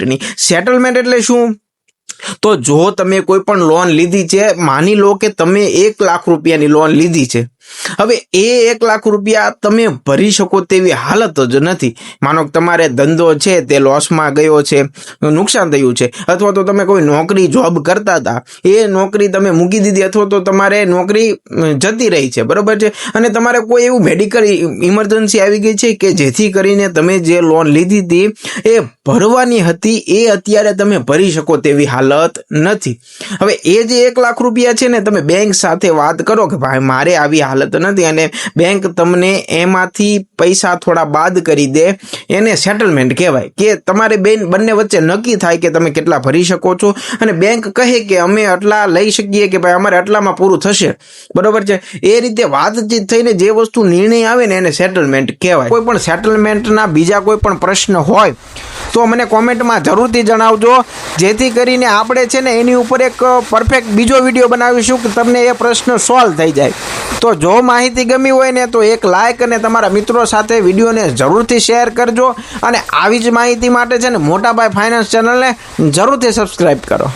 સેટલમેન્ટની। Settlement એટલે શું? તો જો તમે કોઈ પણ લોન લીધી છે, માની લો કે તમે 1 લાખ રૂપિયાની લોન લીધી છે, હવે એ 1 લાખ રૂપિયા તમે ભરી શકો તેવી હાલત જ નથી। માનો કે તમારે ધંધો છે તે લોસમાં ગયો છે, નુકસાન થયું છે, અથવા તો તમે કોઈ નોકરી જોબ કરતા હતા, એ નોકરી તમે મૂકી દીધી, અથવા તો તમારે નોકરી જતી રહી છે, બરોબર છે, અને તમારે કોઈ એવું મેડિકલ ઇમરજન્સી આવી ગઈ છે કે જેથી કરીને તમે જે લોન લીધી હતી એ ભરવાની હતી એ અત્યારે તમે ભરી શકો તેવી હાલત નથી। હવે એ જે 1 લાખ રૂપિયા છે ને, તમે બેંક સાથે વાત કરો કે ભાઈ મારે આવી હાલત નથી, અને બેંક તમને એમાંથી પૈસા થોડા બાદ કરી દે, એને સેટલમેન્ટ કહેવાય। કે તમારે બંને વચ્ચે નક્કી થાય કે તમે કેટલા ભરી શકો છો, અને બેંક કહે કે અમે આટલા લઈ શકીએ, કે ભાઈ અમારે આટલામાં પૂરું થશે, બરોબર છે। એ રીતે વાતચીત થઈને જે વસ્તુ નિર્ણય આવે ને એને સેટલમેન્ટ કહેવાય। કોઈ પણ સેટલમેન્ટના બીજા કોઈ પણ પ્રશ્ન હોય તો મને કોમેન્ટમાં જરૂરથી જણાવજો, જેથી કરીને આપણે છે ને એની ઉપર એક પરફેક્ટ બીજો વિડીયો બનાવીશું કે તમને એ પ્રશ્ન સોલ્વ થઈ જાય। તો જો માહિતી ગમી હોય ને તો એક લાઇક અને તમારા મિત્રો સાથે વિડીયોને જરૂરથી શેર કરજો, અને આવી જ માહિતી માટે છે ને મોટાભાઈ ફાઇનાન્સ ચેનલને જરૂરથી સબસ્ક્રાઈબ કરો।